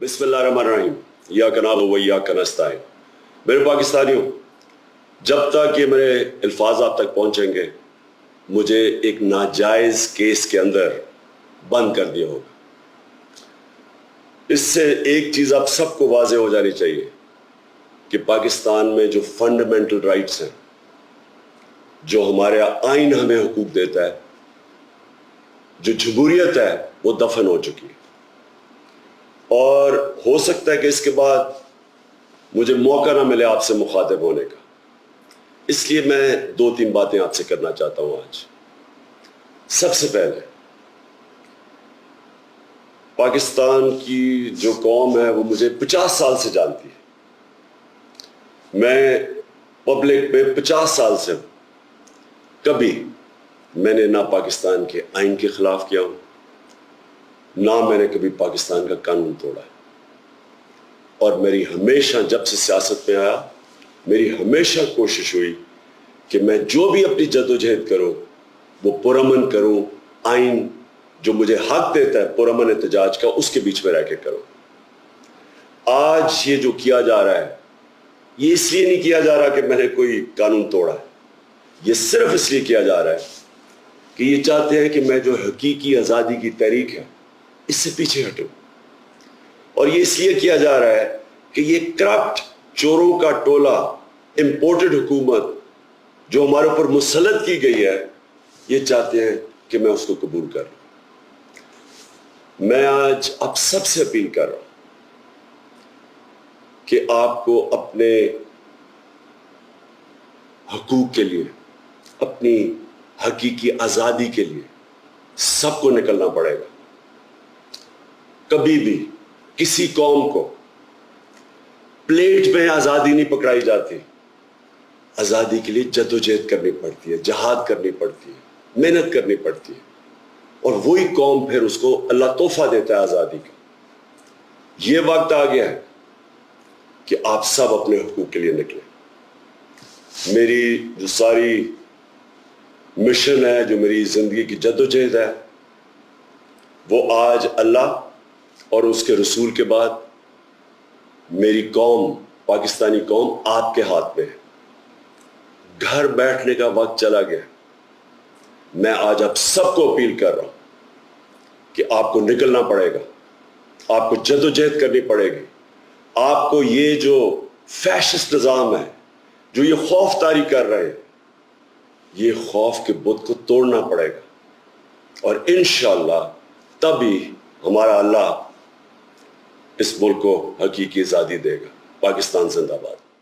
बिस्मिल्लाहिर्रहमानिर्रहीम या कनाब व या कनस्ताइन। मेरे पाकिस्तानियों, जब तक ये मेरे अल्फाज आप तक पहुंचेंगे मुझे एक नाजायज केस के अंदर बंद कर दिया होगा। इससे एक चीज आप सबको वाज़े हो जानी चाहिए कि पाकिस्तान में जो फंडामेंटल राइट्स हैं, जो हमारे आइन हमें हुकूक देता है, जो जमहूरियत है, वो दफन हो चुकी है। और हो सकता है कि इसके बाद मुझे मौका ना मिले आपसे मुखातिब होने का, इसलिए मैं 2-3 बातें आपसे करना चाहता हूं आज। सबसे पहले, पाकिस्तान की जो कौम है वो मुझे 50 साल से जानती है। मैं पब्लिक में 50 साल से हूं। कभी मैंने ना पाकिस्तान के आइन के खिलाफ किया हूं, ना मैंने कभी पाकिस्तान का कानून तोड़ा है। और मेरी हमेशा, जब से सियासत में आया, मेरी हमेशा कोशिश हुई कि मैं जो भी अपनी जद्दोजहद करूं वो पुरअमन करूं, आइन जो मुझे हक देता है पुरअमन एहतजाज का, उसके बीच में रह के करूं। आज ये जो किया जा रहा है, ये इसलिए नहीं किया जा रहा कि मैंने कोई कानून तोड़ा है, ये सिर्फ इसलिए किया जा रहा है कि ये चाहते हैं कि मैं जो हकीकी आज़ादी की तहरीक है इससे पीछे हटूं। और ये इसलिए किया जा रहा है कि ये करप्ट चोरों का टोला, इंपोर्टेड हुकूमत जो हमारे ऊपर मुसल्लत की गई है, ये चाहते हैं कि मैं उसको कबूल कर लूं। मैं आज आप सबसे अपील कर रहा हूं कि आपको अपने हकूक के लिए, अपनी हकीकी आज़ादी के लिए सबको निकलना पड़ेगा। कभी भी किसी कौम को प्लेट में आज़ादी नहीं पकड़ाई जाती। आज़ादी के लिए जद्दोजहद करनी पड़ती है, जहाद करनी पड़ती है, मेहनत करनी पड़ती है, और वही कौम फिर उसको अल्लाह तोहफा देता है आज़ादी का। ये वक्त आ गया है कि आप सब अपने हुकूक के लिए निकलें। मेरी जो सारी मिशन है, जो मेरी ज़िंदगी की जद्दोजहद है, वो आज अल्लाह और उसके रसूल के बाद मेरी कौम, पाकिस्तानी कौम आपके हाथ में है। घर बैठने का वक्त चला गया। मैं आज आप सबको अपील कर रहा हूं कि आपको निकलना पड़ेगा, आपको जद्दोजहद करनी पड़ेगी। आपको ये जो फैशिस्ट निज़ाम है, जो ये खौफ तारी कर रहे हैं, ये खौफ के बुत को तोड़ना पड़ेगा। और इंशाअल्लाह तभी हमारा अल्लाह इस मुल्क को हकीकी आज़ादी देगा। पाकिस्तान जिंदाबाद।